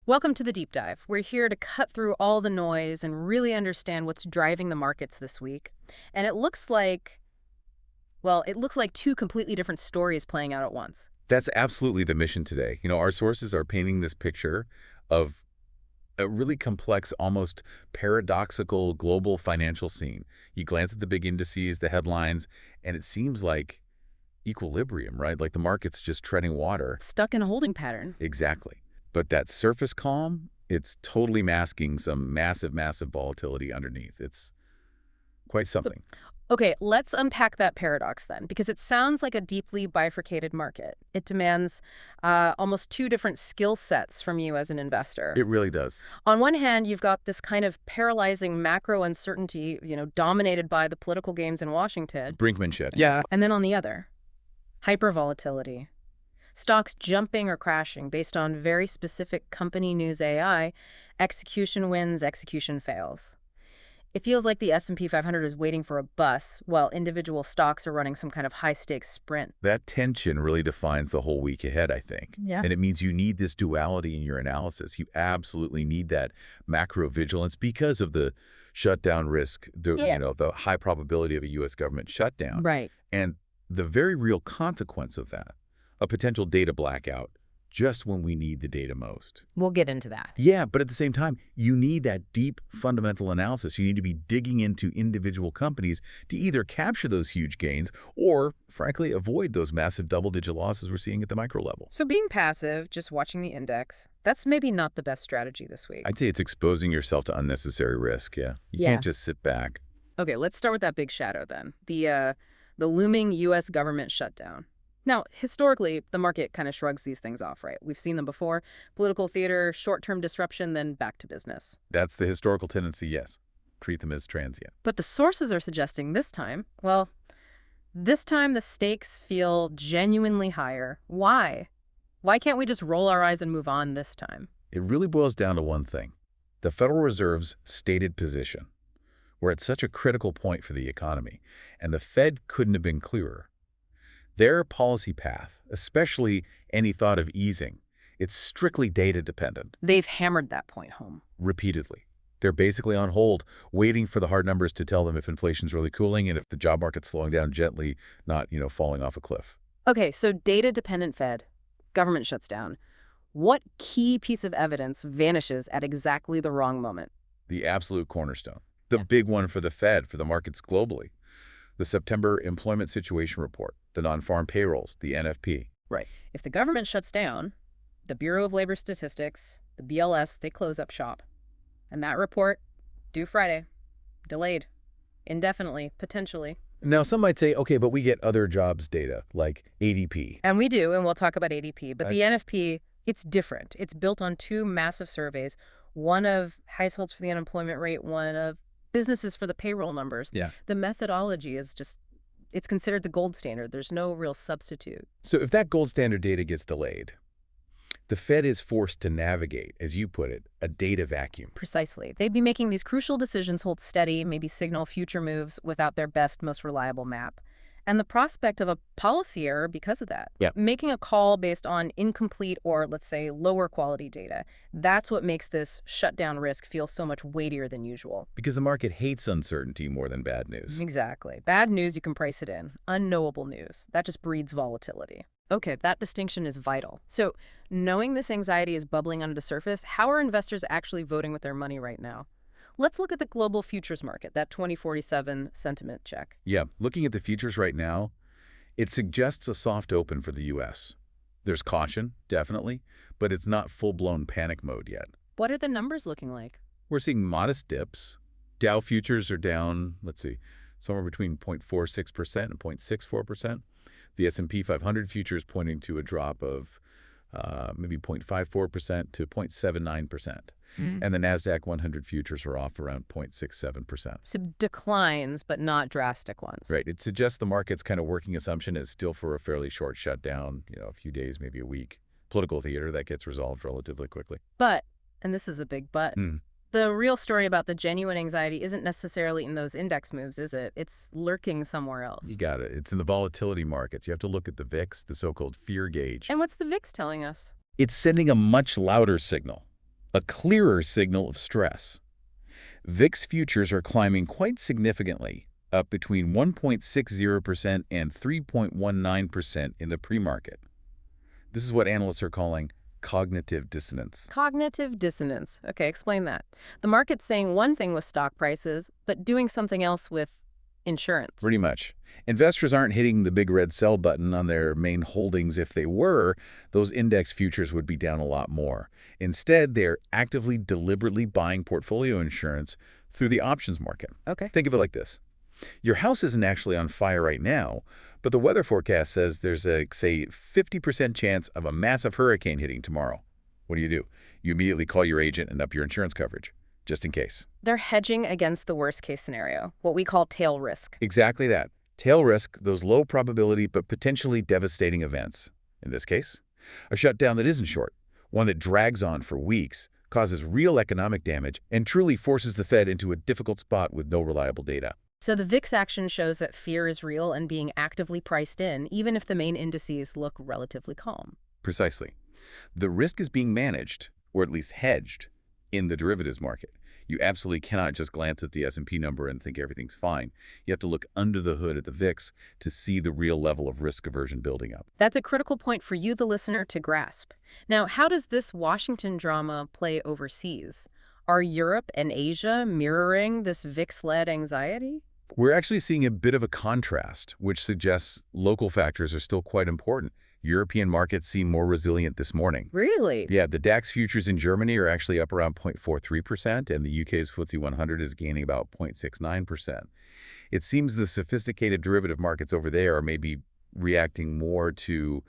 Welcome to the Deep Dive. We're here to cut through all the noise and really understand what's driving the markets this week. And it looks like, well, it looks like two completely different stories playing out at once. That's absolutely the mission today. Our sources are painting this picture of a really complex, almost paradoxical global financial scene. You glance at the big indices, the headlines, and it seems like equilibrium, right? Like the market's just treading water. Stuck in a holding pattern. Exactly. But that surface calm, it's totally masking some massive, massive volatility underneath. It's quite something. Okay, let's unpack that paradox then, because it sounds like a deeply bifurcated market. It demands almost two different skill sets from you as an investor. It really does. On one hand, you've got this kind of paralyzing macro uncertainty, dominated by the political games in Washington. Brinkmanship. Yeah. And then on the other, hypervolatility. Stocks jumping or crashing based on very specific company news AI. Execution wins, execution fails. It feels like the S&P 500 is waiting for a bus, while individual stocks are running some kind of high-stakes sprint. That tension really defines the whole week ahead, I think. Yeah. And it means you need this duality in your analysis. You absolutely need that macro vigilance because of the shutdown risk, the high probability of a U.S. government shutdown. Right. And the very real consequence of that, a potential data blackout, just when we need the data most. We'll get into that. Yeah, but at the same time, you need that deep fundamental analysis. You need to be digging into individual companies to either capture those huge gains or, frankly, avoid those massive double-digit losses we're seeing at the micro level. So being passive, just watching the index, that's maybe not the best strategy this week. I'd say it's exposing yourself to unnecessary risk, yeah. You can't just sit back. Okay, let's start with that big shadow then. The looming U.S. government shutdown. Now, historically, the market kind of shrugs these things off, right? We've seen them before. Political theater, short-term disruption, then back to business. That's the historical tendency, yes. Treat them as transient. But the sources are suggesting this time the stakes feel genuinely higher. Why? Why can't we just roll our eyes and move on this time? It really boils down to one thing. The Federal Reserve's stated position. We're at such a critical point for the economy, and the Fed couldn't have been clearer. Their policy path, especially any thought of easing, it's strictly data dependent. They've hammered that point home. Repeatedly. They're basically on hold, waiting for the hard numbers to tell them if inflation's really cooling and if the job market's slowing down gently, not, falling off a cliff. Okay, so data-dependent Fed, government shuts down. What key piece of evidence vanishes at exactly the wrong moment? The absolute cornerstone. The big one for the Fed, for the markets globally. The September Employment Situation Report, the non-farm payrolls, the NFP. Right. If the government shuts down, the Bureau of Labor Statistics, the BLS, they close up shop. And that report, due Friday, delayed, indefinitely, potentially. Now, some might say, okay, but we get other jobs data, like ADP. And we do, and we'll talk about ADP. But the NFP, it's different. It's built on two massive surveys, one of households for the unemployment rate, one of businesses for the payroll numbers. Yeah. The methodology is it's considered the gold standard. There's no real substitute. So if that gold standard data gets delayed, the Fed is forced to navigate, as you put it, a data vacuum. Precisely. They'd be making these crucial decisions, hold steady, maybe signal future moves without their best, most reliable map. And the prospect of a policy error because of that. Yeah. Making a call based on incomplete or, let's say, lower quality data. That's what makes this shutdown risk feel so much weightier than usual. Because the market hates uncertainty more than bad news. Exactly. Bad news, you can price it in. Unknowable news, that just breeds volatility. Okay, that distinction is vital. So, knowing this anxiety is bubbling under the surface, how are investors actually voting with their money right now? Let's look at the global futures market, that 2047 sentiment check. Yeah, looking at the futures right now, it suggests a soft open for the U.S. There's caution, definitely, but it's not full-blown panic mode yet. What are the numbers looking like? We're seeing modest dips. Dow futures are down, somewhere between 0.46% and 0.64%. The S&P 500 futures pointing to a drop of maybe 0.54% to 0.79%. And the NASDAQ 100 futures are off around 0.67%. So declines, but not drastic ones. Right. It suggests the market's kind of working assumption is still for a fairly short shutdown, a few days, maybe a week. Political theater that gets resolved relatively quickly. But, and this is a big but, the real story about the genuine anxiety isn't necessarily in those index moves, is it? It's lurking somewhere else. You got it. It's in the volatility markets. You have to look at the VIX, the so-called fear gauge. And what's the VIX telling us? It's sending a much louder signal. a clearer signal of stress. VIX futures are climbing quite significantly, up between 1.60% and 3.19% in the pre-market. This is what analysts are calling cognitive dissonance. Cognitive dissonance. Okay, explain that. The market's saying one thing with stock prices, but doing something else with insurance. Pretty much. Investors aren't hitting the big red sell button on their main holdings. If they were, those index futures would be down a lot more. Instead, they're actively, deliberately buying portfolio insurance through the options market. Okay. Think of it like this. Your house isn't actually on fire right now, but the weather forecast says there's a, say, 50% chance of a massive hurricane hitting tomorrow. What do? You immediately call your agent and up your insurance coverage, just in case. They're hedging against the worst-case scenario, what we call tail risk. Exactly that. Tail risk, those low probability but potentially devastating events. In this case, a shutdown that isn't short, one that drags on for weeks, causes real economic damage, and truly forces the Fed into a difficult spot with no reliable data. So the VIX action shows that fear is real and being actively priced in, even if the main indices look relatively calm. Precisely. The risk is being managed, or at least hedged, in the derivatives market. You absolutely cannot just glance at the S&P number and think everything's fine. You have to look under the hood at the VIX to see the real level of risk aversion building up. That's a critical point for you, the listener, to grasp. Now, how does this Washington drama play overseas? Are Europe and Asia mirroring this VIX-led anxiety? We're actually seeing a bit of a contrast, which suggests local factors are still quite important. European markets seem more resilient this morning. Really? Yeah, the DAX futures in Germany are actually up around 0.43%, and the UK's FTSE 100 is gaining about 0.69%. It seems the sophisticated derivative markets over there are maybe reacting more to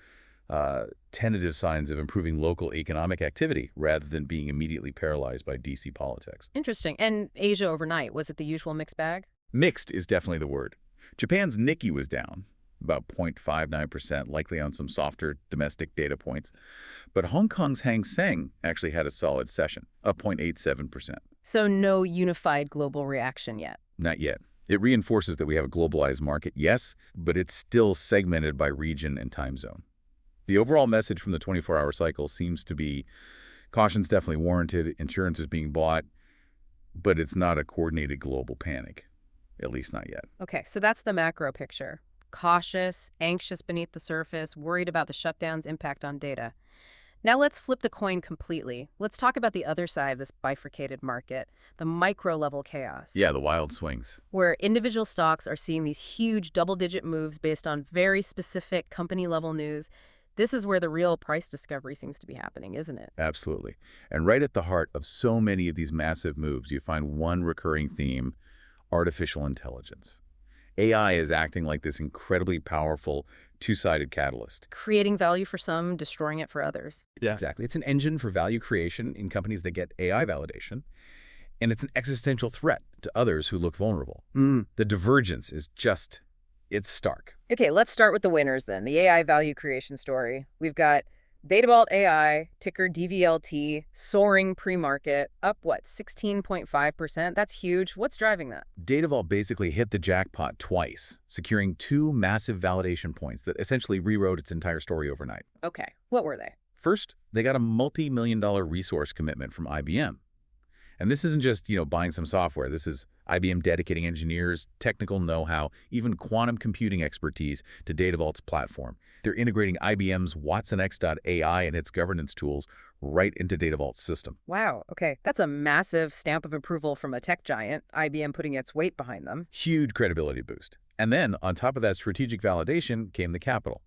tentative signs of improving local economic activity rather than being immediately paralyzed by DC politics. Interesting. And Asia overnight, was it the usual mixed bag? Mixed is definitely the word. Japan's Nikkei was down, about 0.59%, likely on some softer domestic data points. But Hong Kong's Hang Seng actually had a solid session, up 0.87%. So no unified global reaction yet? Not yet. It reinforces that we have a globalized market, yes, but it's still segmented by region and time zone. The overall message from the 24-hour cycle seems to be caution's definitely warranted, insurance is being bought, but it's not a coordinated global panic. At least not yet. Okay, so that's the macro picture. Cautious, anxious beneath the surface, worried about the shutdown's impact on data. Now let's flip the coin completely. Let's talk about the other side of this bifurcated market, the micro-level chaos. Yeah, the wild swings. Where individual stocks are seeing these huge double-digit moves based on very specific company-level news. This is where the real price discovery seems to be happening, isn't it? Absolutely. And right at the heart of so many of these massive moves, you find one recurring theme: artificial intelligence. AI is acting like this incredibly powerful two-sided catalyst. Creating value for some, destroying it for others. Yeah. Exactly. It's an engine for value creation in companies that get AI validation, And it's an existential threat to others who look vulnerable. Mm. The divergence is just, it's stark. Okay, let's start with the winners then, the AI value creation story. We've got Datavault AI, ticker DVLT, soaring pre-market, up what, 16.5%? That's huge. What's driving that? Datavault basically hit the jackpot twice, securing two massive validation points that essentially rewrote its entire story overnight. Okay, what were they? First, they got a multi-million-dollar resource commitment from IBM. And this isn't just, buying some software. This is IBM dedicating engineers, technical know-how, even quantum computing expertise to Datavault's platform. They're integrating IBM's WatsonX.ai and its governance tools right into Datavault's system. Wow, okay. That's a massive stamp of approval from a tech giant, IBM putting its weight behind them. Huge credibility boost. And then, on top of that strategic validation, came the capital.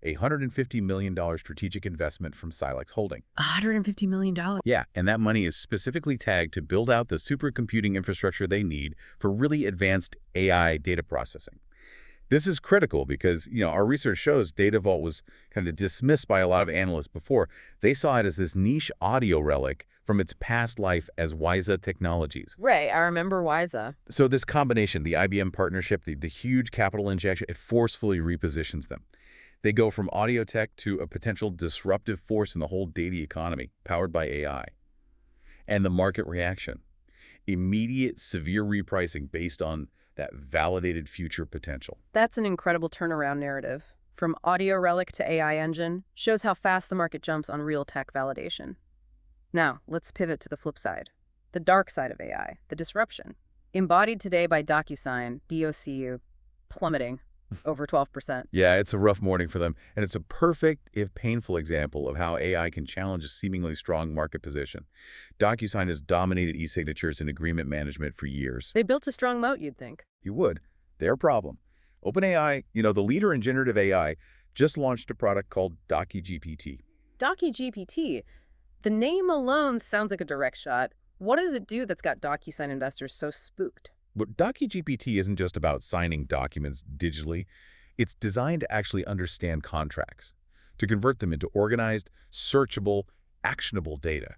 A $150 million strategic investment from Silex Holding. $150 million? Yeah, and that money is specifically tagged to build out the supercomputing infrastructure they need for really advanced AI data processing. This is critical because, our research shows Datavault was kind of dismissed by a lot of analysts before. They saw it as this niche audio relic from its past life as WISA Technologies. Right, I remember WISA. So this combination, the IBM partnership, the huge capital injection, it forcefully repositions them. They go from audio tech to a potential disruptive force in the whole data economy, powered by AI. And the market reaction: immediate, severe repricing based on that validated future potential. That's an incredible turnaround narrative. From audio relic to AI engine, shows how fast the market jumps on real tech validation. Now, let's pivot to the flip side. The dark side of AI, the disruption. Embodied today by DocuSign, DOCU, plummeting over 12%. Yeah, it's a rough morning for them, and it's a perfect, if painful, example of how AI can challenge a seemingly strong market position. DocuSign has dominated e-signatures and agreement management for years. They built a strong moat, you'd think. You would. Their problem. OpenAI, the leader in generative AI, just launched a product called DocuGPT. DocuGPT, the name alone sounds like a direct shot. What does it do that's got DocuSign investors so spooked? But DocuGPT isn't just about signing documents digitally. It's designed to actually understand contracts, to convert them into organized, searchable, actionable data.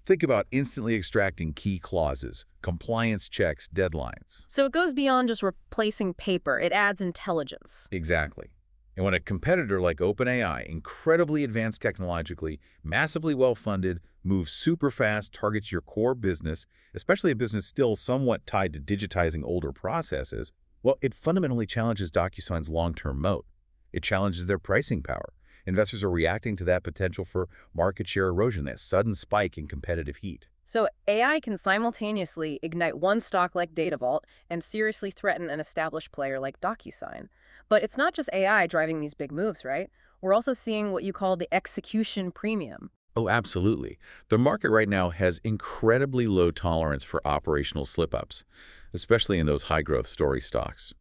Think about instantly extracting key clauses, compliance checks, deadlines. So it goes beyond just replacing paper. It adds intelligence. Exactly. And when a competitor like OpenAI, incredibly advanced technologically, massively well-funded, moves super fast, targets your core business, especially a business still somewhat tied to digitizing older processes, well, it fundamentally challenges DocuSign's long-term moat. It challenges their pricing power. Investors are reacting to that potential for market share erosion, that sudden spike in competitive heat. So AI can simultaneously ignite one stock like Data Vault and seriously threaten an established player like DocuSign. But it's not just AI driving these big moves, right? We're also seeing what you call the execution premium. Oh, absolutely. The market right now has incredibly low tolerance for operational slip-ups, especially in those high-growth story stocks.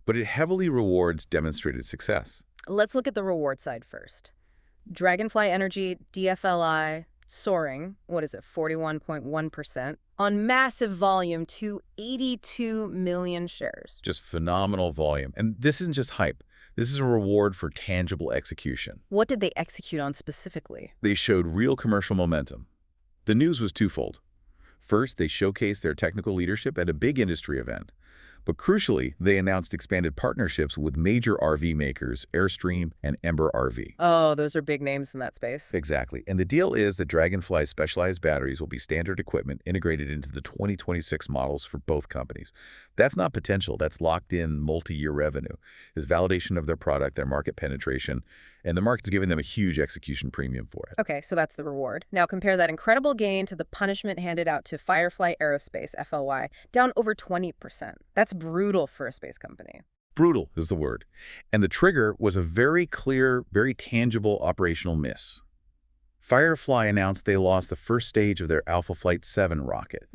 But it heavily rewards demonstrated success. Let's look at the reward side first. Dragonfly Energy, DFLI, soaring, 41.1%, on massive volume to 82 million shares. Just phenomenal volume. And this isn't just hype. This is a reward for tangible execution. What did they execute on specifically? They showed real commercial momentum. The news was twofold. First, they showcased their technical leadership at a big industry event. But crucially, they announced expanded partnerships with major RV makers, Airstream and Ember RV. Oh, those are big names in that space. Exactly. And the deal is that Dragonfly's specialized batteries will be standard equipment integrated into the 2026 models for both companies. That's not potential. That's locked-in multi-year revenue. It's validation of their product, their market penetration, and the market's giving them a huge execution premium for it. Okay, so that's the reward. Now compare that incredible gain to the punishment handed out to Firefly Aerospace, FLY, down over 20%. That's brutal for a space company. Brutal is the word. And the trigger was a very clear, very tangible operational miss. Firefly announced they lost the first stage of their Alpha Flight 7 rocket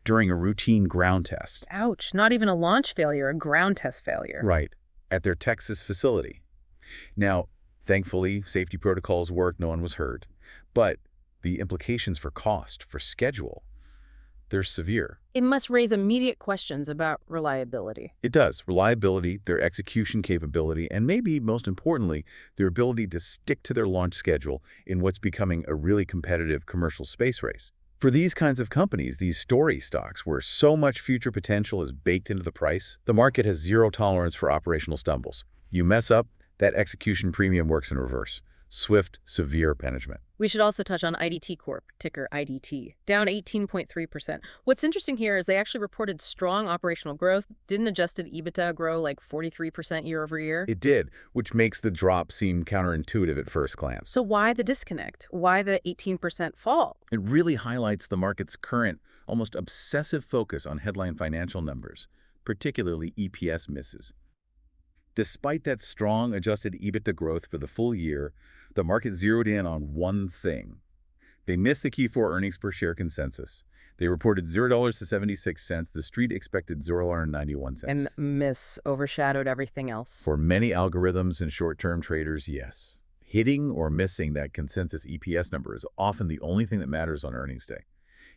during a routine ground test. Ouch, not even a launch failure, a ground test failure. Right, at their Texas facility. Now, thankfully, safety protocols worked, no one was hurt. But the implications for cost, for schedule, they're severe. It must raise immediate questions about reliability. It does. Reliability, their execution capability, and maybe most importantly, their ability to stick to their launch schedule in what's becoming a really competitive commercial space race. For these kinds of companies, these story stocks, where so much future potential is baked into the price, the market has zero tolerance for operational stumbles. You mess up, that execution premium works in reverse. Swift, severe punishment. We should also touch on IDT Corp, ticker IDT, down 18.3%. What's interesting here is they actually reported strong operational growth. Didn't adjusted EBITDA grow like 43% year over year? It did, which makes the drop seem counterintuitive at first glance. So why the disconnect? Why the 18% fall? It really highlights the market's current, almost obsessive focus on headline financial numbers, particularly EPS misses. Despite that strong adjusted EBITDA growth for the full year, the market zeroed in on one thing. They missed the Q4 earnings per share consensus. They reported $0.76. The street expected $0.91. And miss overshadowed everything else. For many algorithms and short-term traders, yes. Hitting or missing that consensus EPS number is often the only thing that matters on earnings day.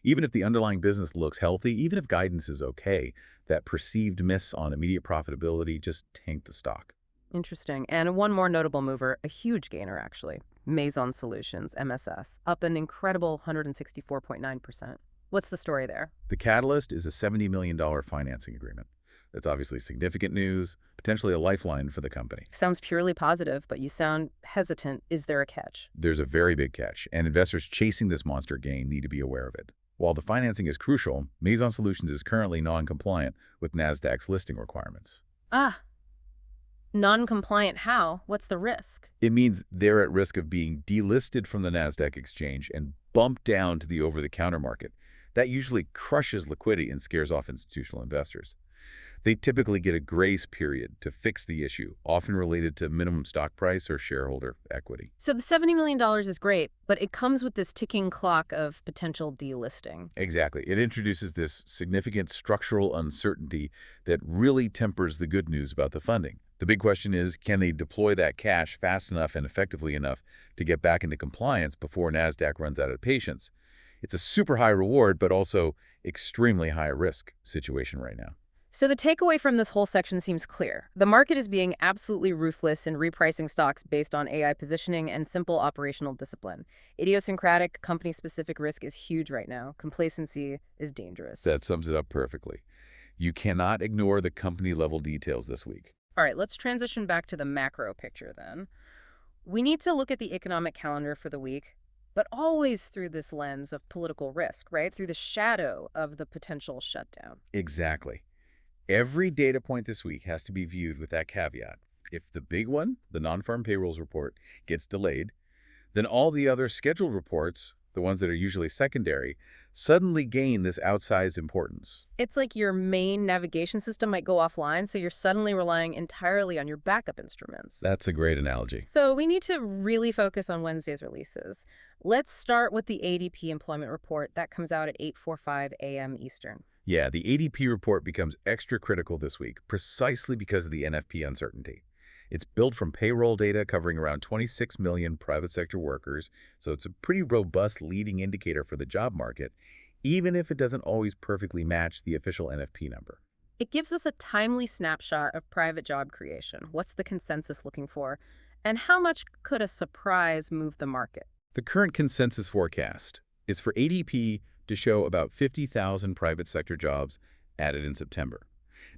Even if the underlying business looks healthy, even if guidance is okay, that perceived miss on immediate profitability just tanked the stock. Interesting. And one more notable mover, a huge gainer actually, Maison Solutions, MSS, up an incredible 164.9%. What's the story there? The catalyst is a $70 million financing agreement. That's obviously significant news, potentially a lifeline for the company. Sounds purely positive, but you sound hesitant. Is there a catch? There's a very big catch, and investors chasing this monster gain need to be aware of it. While the financing is crucial, Maison Solutions is currently non-compliant with NASDAQ's listing requirements. Non-compliant how? What's the risk? It means they're at risk of being delisted from the NASDAQ exchange and bump down to the over-the-counter market. That usually crushes liquidity and scares off institutional investors. They typically get a grace period to fix the issue, often related to minimum stock price or shareholder equity. So the $70 million is great, but it comes with this ticking clock of potential delisting. Exactly. It introduces this significant structural uncertainty that really tempers the good news about the funding. The big question is, can they deploy that cash fast enough and effectively enough to get back into compliance before NASDAQ runs out of patience? It's a super high reward, but also extremely high risk situation right now. So the takeaway from this whole section seems clear. The market is being absolutely ruthless in repricing stocks based on AI positioning and simple operational discipline. Idiosyncratic, company-specific risk is huge right now. Complacency is dangerous. That sums it up perfectly. You cannot ignore the company-level details this week. All right, let's transition back to the macro picture then. We need to look at the economic calendar for the week, but always through this lens of political risk, right? Through the shadow of the potential shutdown. Exactly. Every data point this week has to be viewed with that caveat. If the big one, the non-farm payrolls report, gets delayed, then all the other scheduled reports, the ones that are usually secondary, suddenly gain this outsized importance. It's like your main navigation system might go offline, so you're suddenly relying entirely on your backup instruments. That's a great analogy. So we need to really focus on Wednesday's releases. Let's start with the ADP employment report that comes out at 8:45 a.m. Eastern. Yeah, the ADP report becomes extra critical this week, precisely because of the NFP uncertainty. It's built from payroll data covering around 26 million private sector workers, so it's a pretty robust leading indicator for the job market, even if it doesn't always perfectly match the official NFP number. It gives us a timely snapshot of private job creation. What's the consensus looking for? And how much could a surprise move the market? The current consensus forecast is for ADP to show about 50,000 private sector jobs added in September.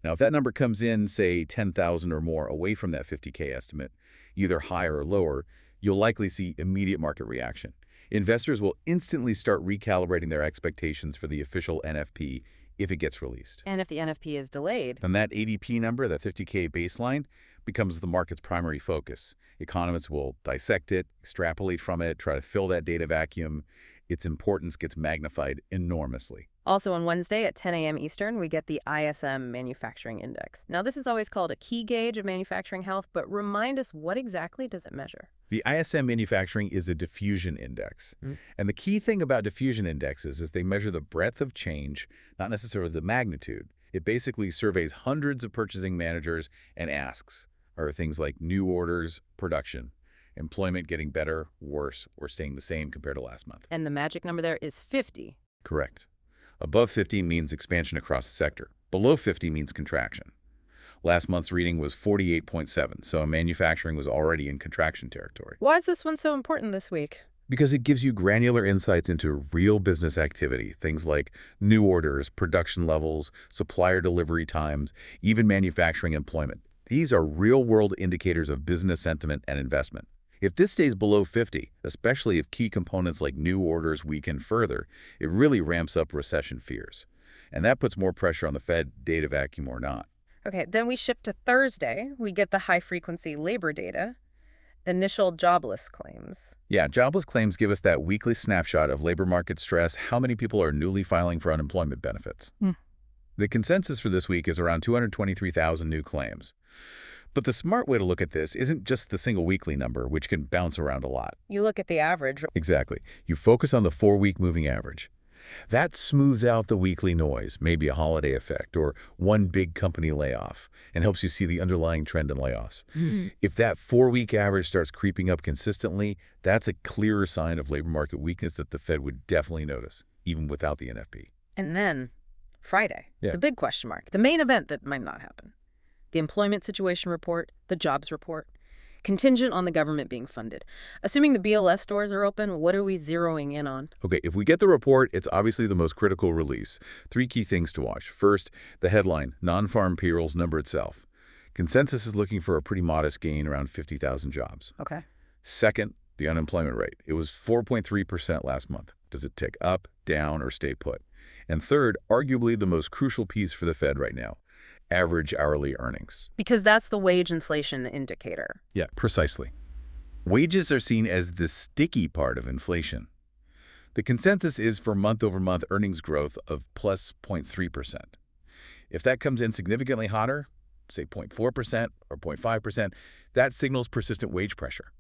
Now, if that number comes in, say, 10,000 or more away from that 50K estimate, either higher or lower, you'll likely see immediate market reaction. Investors will instantly start recalibrating their expectations for the official NFP if it gets released. And if the NFP is delayed? Then that ADP number, that 50K baseline, becomes the market's primary focus. Economists will dissect it, extrapolate from it, try to fill that data vacuum. Its importance gets magnified enormously. Also on Wednesday at 10 a.m. Eastern, we get the ISM Manufacturing Index. Now, this is always called a key gauge of manufacturing health, but remind us, what exactly does it measure? The ISM Manufacturing is a diffusion index. And the key thing about diffusion indexes is they measure the breadth of change, not necessarily the magnitude. It basically surveys hundreds of purchasing managers and asks, are things like new orders, production, employment getting better, worse, or staying the same compared to last month? And the magic number there is 50. Correct. Above 50 means expansion across the sector. Below 50 means contraction. Last month's reading was 48.7, so manufacturing was already in contraction territory. Why is this one so important this week? Because it gives you granular insights into real business activity, things like new orders, production levels, supplier delivery times, even manufacturing employment. These are real-world indicators of business sentiment and investment. If this stays below 50, especially if key components like new orders weaken further, it really ramps up recession fears. And that puts more pressure on the Fed data vacuum or not. Okay, then we shift to Thursday. We get the high-frequency labor data, initial jobless claims. Yeah, jobless claims give us that weekly snapshot of labor market stress, how many people are newly filing for unemployment benefits. The consensus for this week is around 223,000 new claims. But the smart way to look at this isn't just the single weekly number, which can bounce around a lot. You look at the average. Exactly. You focus on the 4-week moving average. That smooths out the weekly noise, maybe a holiday effect or one big company layoff, and helps you see the underlying trend in layoffs. If that 4-week average starts creeping up consistently, that's a clearer sign of labor market weakness that the Fed would definitely notice, even without the NFP. And then Friday, the big question mark, the main event that might not happen. The employment situation report, the jobs report, contingent on the government being funded. Assuming the BLS stores are open, what are we zeroing in on? Okay, if we get the report, it's obviously the most critical release. 3 key things to watch. First, the headline, non-farm payrolls number itself. Consensus is looking for a pretty modest gain, around 50,000 jobs. Okay. Second, the unemployment rate. It was 4.3% last month. Does it tick up, down, or stay put? And third, arguably the most crucial piece for the Fed right now, average hourly earnings. Because that's the wage inflation indicator. Yeah, precisely. Wages are seen as the sticky part of inflation. The consensus is for month-over-month earnings growth of plus 0.3%. If that comes in significantly hotter, say 0.4% or 0.5%, that signals persistent wage pressure.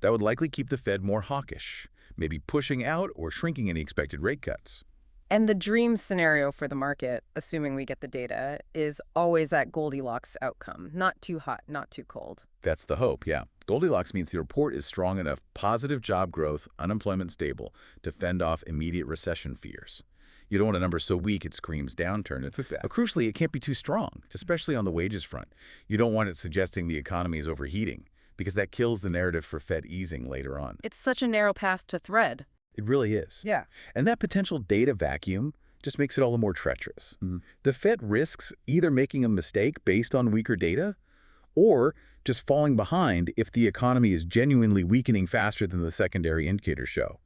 That would likely keep the Fed more hawkish, maybe pushing out or shrinking any expected rate cuts. And the dream scenario for the market, assuming we get the data, is always that Goldilocks outcome. Not too hot, not too cold. That's the hope, yeah. Goldilocks means the report is strong enough, positive job growth, unemployment stable, to fend off immediate recession fears. You don't want a number so weak it screams downturn. Crucially, it can't be too strong, especially on the wages front. You don't want it suggesting the economy is overheating, because that kills the narrative for Fed easing later on. It's such a narrow path to thread. It really is. Yeah. And that potential data vacuum just makes it all the more treacherous. The Fed risks either making a mistake based on weaker data or just falling behind if the economy is genuinely weakening faster than the secondary indicators show.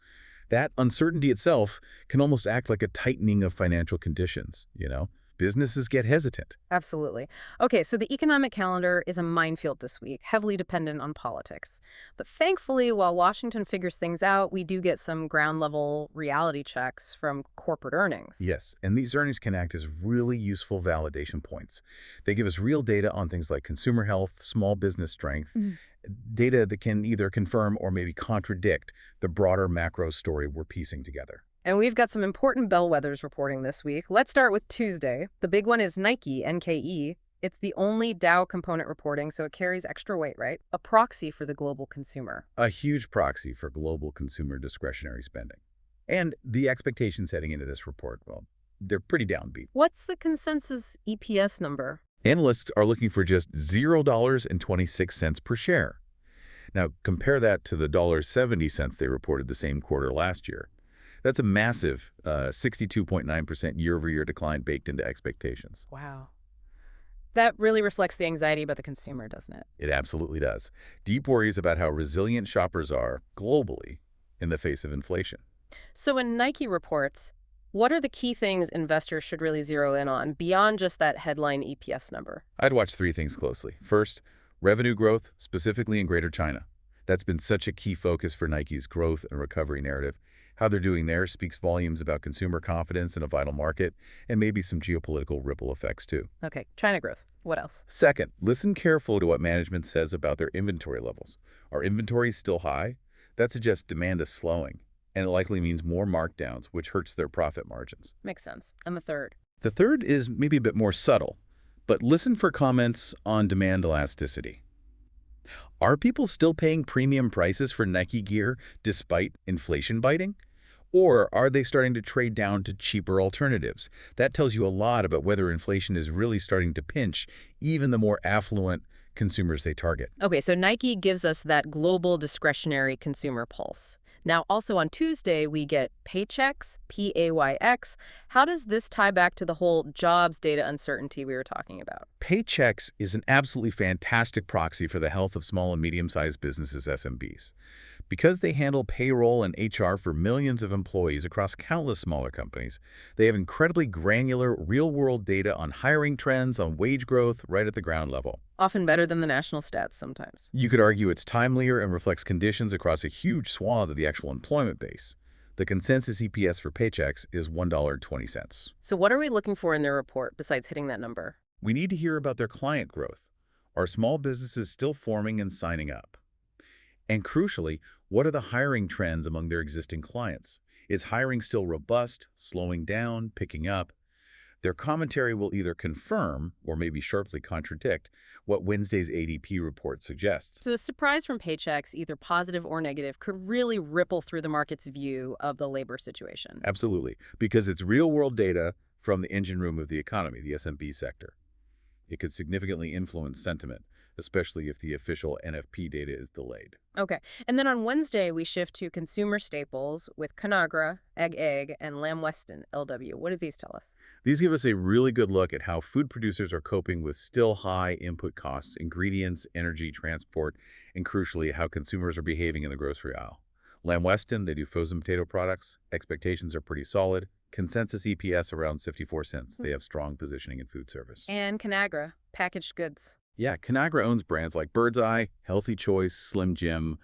That uncertainty itself can almost act like a tightening of financial conditions, you know? Businesses get hesitant. Absolutely. Okay, so the economic calendar is a minefield this week, heavily dependent on politics. But thankfully, while Washington figures things out, we do get some ground-level reality checks from corporate earnings. Yes, and these earnings can act as really useful validation points. They give us real data on things like consumer health, small business strength, data that can either confirm or maybe contradict the broader macro story we're piecing together. And we've got some important bellwethers reporting this week. Let's start with Tuesday. The big one is Nike, NKE. It's the only Dow component reporting, so it carries extra weight, right? A proxy for the global consumer. A huge proxy for global consumer discretionary spending. And the expectations heading into this report, well, they're pretty downbeat. What's the consensus EPS number? Analysts are looking for just $0.26 per share. Now, compare that to the $1.70 they reported the same quarter last year. That's a massive 62.9% year-over-year decline baked into expectations. Wow. That really reflects the anxiety about the consumer, doesn't it? It absolutely does. Deep worries about how resilient shoppers are globally in the face of inflation. So when Nike reports, what are the key things investors should really zero in on beyond just that headline EPS number? I'd watch three things closely. First, revenue growth, specifically in Greater China. That's been such a key focus for Nike's growth and recovery narrative. How they're doing there speaks volumes about consumer confidence in a vital market and maybe some geopolitical ripple effects too. Okay, China growth. What else? Second, listen carefully to what management says about their inventory levels. Are inventories still high? That suggests demand is slowing, and it likely means more markdowns, which hurts their profit margins. Makes sense. And the third? The third is maybe a bit more subtle, but listen for comments on demand elasticity. Are people still paying premium prices for Nike gear despite inflation biting? Or are they starting to trade down to cheaper alternatives? That tells you a lot about whether inflation is really starting to pinch even the more affluent consumers they target. Okay, so Nike gives us that global discretionary consumer pulse. Now, also on Tuesday, we get paychecks, P-A-Y-X. How does this tie back to the whole jobs data uncertainty we were talking about? Paychecks is an absolutely fantastic proxy for the health of small and medium-sized businesses, SMBs. Because they handle payroll and HR for millions of employees across countless smaller companies, they have incredibly granular, real-world data on hiring trends, on wage growth, right at the ground level. Often better than the national stats sometimes. You could argue it's timelier and reflects conditions across a huge swath of the actual employment base. The consensus EPS for Paychecks is $1.20. So what are we looking for in their report besides hitting that number? We need to hear about their client growth. Are small businesses still forming and signing up? And crucially, what are the hiring trends among their existing clients? Is hiring still robust, slowing down, picking up? Their commentary will either confirm or maybe sharply contradict what Wednesday's ADP report suggests. So a surprise from Paychecks, either positive or negative, could really ripple through the market's view of the labor situation. Absolutely, because it's real-world data from the engine room of the economy, the SMB sector. It could significantly influence sentiment, especially if the official NFP data is delayed. Okay, and then on Wednesday, we shift to consumer staples with Conagra, Egg, and Lamb Weston, LW. What do these tell us? These give us a really good look at how food producers are coping with still high input costs, ingredients, energy, transport, and crucially, how consumers are behaving in the grocery aisle. Lamb Weston, they do frozen potato products. Expectations are pretty solid. Consensus EPS around 54 cents. They have strong positioning in food service. And Conagra, packaged goods. Yeah, Conagra owns brands like Bird's Eye, Healthy Choice, Slim Jim.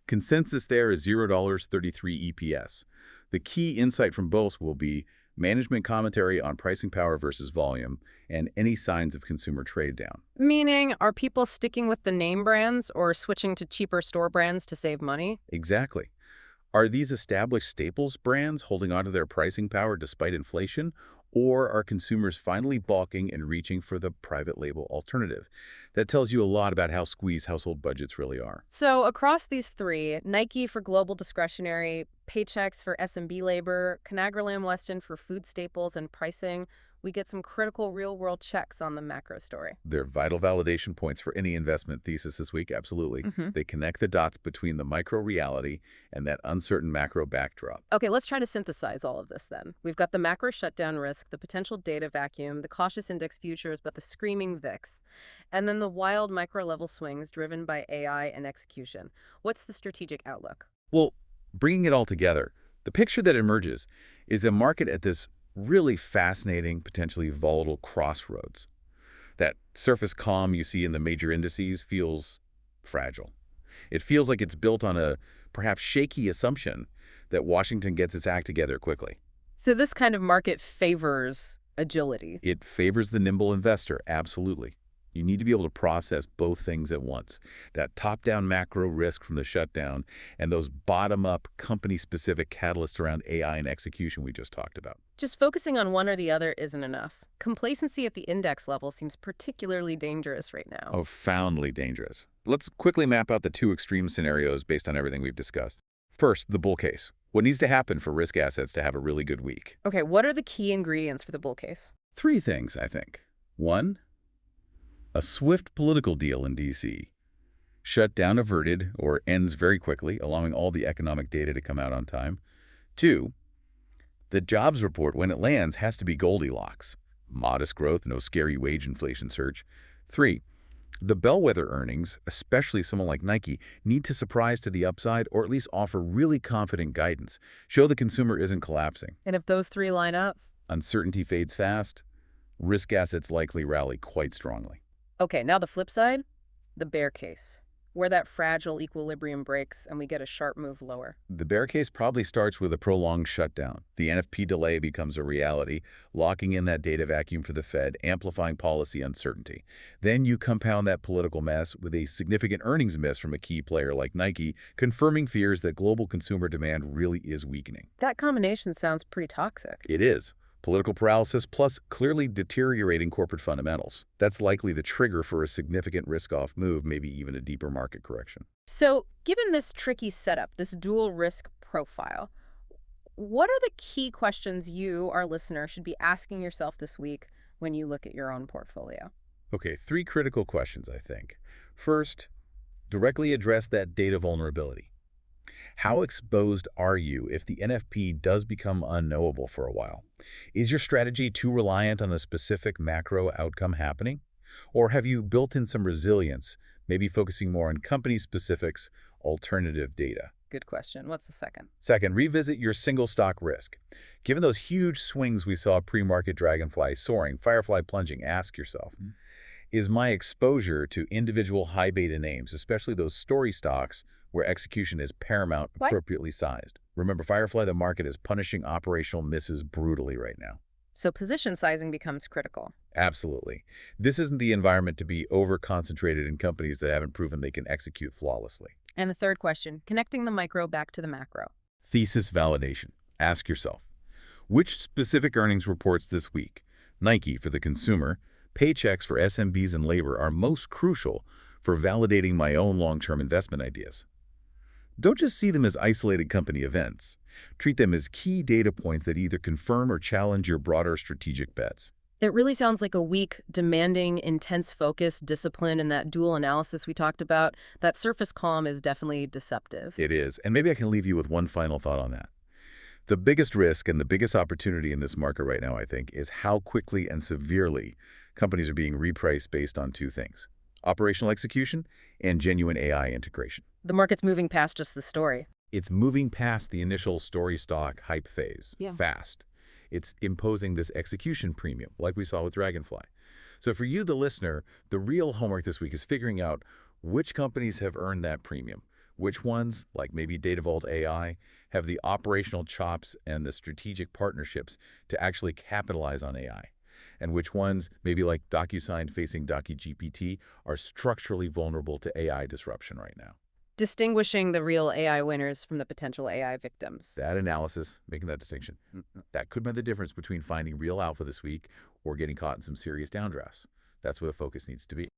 Consensus there is $0.33 EPS. The key insight from both will be management commentary on pricing power versus volume and any signs of consumer trade down. Meaning, are people sticking with the name brands or switching to cheaper store brands to save money? Exactly. Are these established staples brands holding onto their pricing power despite inflation, or are consumers finally balking and reaching for the private label alternative? That tells you a lot about how squeezed household budgets really are. So across these three, Nike for global discretionary, Paychex for SMB labor, Conagra Lamb Weston for food staples and pricing, we get some critical real-world checks on the macro story. They're vital validation points for any investment thesis this week, absolutely. They connect the dots between the micro reality and that uncertain macro backdrop. Okay, let's try to synthesize all of this then. We've got the macro shutdown risk, the potential data vacuum, the cautious index futures, but the screaming VIX, and then the wild micro-level swings driven by AI and execution. What's the strategic outlook? Well, bringing it all together, the picture that emerges is a market at this really fascinating, potentially volatile crossroads. That surface calm you see in the major indices feels fragile. It feels like it's built on a perhaps shaky assumption that Washington gets its act together quickly. So this kind of market favors agility. It favors the nimble investor, absolutely. You need to be able to process both things at once. That top-down macro risk from the shutdown and those bottom-up company-specific catalysts around AI and execution we just talked about. Just focusing on one or the other isn't enough. Complacency at the index level seems particularly dangerous right now. Profoundly dangerous. Let's quickly map out the two extreme scenarios based on everything we've discussed. First, the bull case. What needs to happen for risk assets to have a really good week? Okay, what are the key ingredients for the bull case? Three things, I think. One, a swift political deal in D.C. Shutdown averted or ends very quickly, allowing all the economic data to come out on time. Two, the jobs report, when it lands, has to be Goldilocks. Modest growth, no scary wage inflation surge. Three, the bellwether earnings, especially someone like Nike, need to surprise to the upside or at least offer really confident guidance. Show the consumer isn't collapsing. And if those three line up? Uncertainty fades fast. Risk assets likely rally quite strongly. Okay, now the flip side, the bear case, where that fragile equilibrium breaks and we get a sharp move lower. The bear case probably starts with a prolonged shutdown. The NFP delay becomes a reality, locking in that data vacuum for the Fed, amplifying policy uncertainty. Then you compound that political mess with a significant earnings miss from a key player like Nike, confirming fears that global consumer demand really is weakening. That combination sounds pretty toxic. It is. Political paralysis plus clearly deteriorating corporate fundamentals. That's likely the trigger for a significant risk-off move, maybe even a deeper market correction. So, given this tricky setup, this dual risk profile, what are the key questions you, our listener, should be asking yourself this week when you look at your own portfolio? Okay, three critical questions, I think. First, directly address that data vulnerability. How exposed are you if the NFP does become unknowable for a while? Is your strategy too reliant on a specific macro outcome happening? Or have you built in some resilience, maybe focusing more on company specifics, alternative data? Good question. What's the second? Second, revisit your single stock risk. Given those huge swings we saw pre-market, Dragonfly soaring, Firefly plunging, ask yourself, is my exposure to individual high beta names, especially those story stocks where execution is paramount, appropriately sized? Remember, Firefly, the market is punishing operational misses brutally right now. So position sizing becomes critical. Absolutely. This isn't the environment to be over-concentrated in companies that haven't proven they can execute flawlessly. And the third question, connecting the micro back to the macro. Thesis validation. Ask yourself, which specific earnings reports this week, Nike for the consumer, Paychex for SMBs and labor, are most crucial for validating my own long-term investment ideas? Don't just see them as isolated company events. Treat them as key data points that either confirm or challenge your broader strategic bets. It really sounds like a week demanding intense focus, discipline, and that dual analysis we talked about. That surface calm is definitely deceptive. It is. And maybe I can leave you with one final thought on that. The biggest risk and the biggest opportunity in this market right now, I think, is how quickly and severely companies are being repriced based on two things: operational execution and genuine AI integration. The market's moving past just the story. It's moving past the initial story stock hype phase fast. It's imposing this execution premium, like we saw with Dragonfly. So for you, the listener, the real homework this week is figuring out which companies have earned that premium, Which ones, like maybe Data Vault AI, have the operational chops and the strategic partnerships to actually capitalize on AI? And which ones, maybe like DocuSign facing DocuGPT, are structurally vulnerable to AI disruption right now? Distinguishing the real AI winners from the potential AI victims. That analysis, making that distinction, that could be the difference between finding real alpha this week or getting caught in some serious downdrafts. That's where the focus needs to be.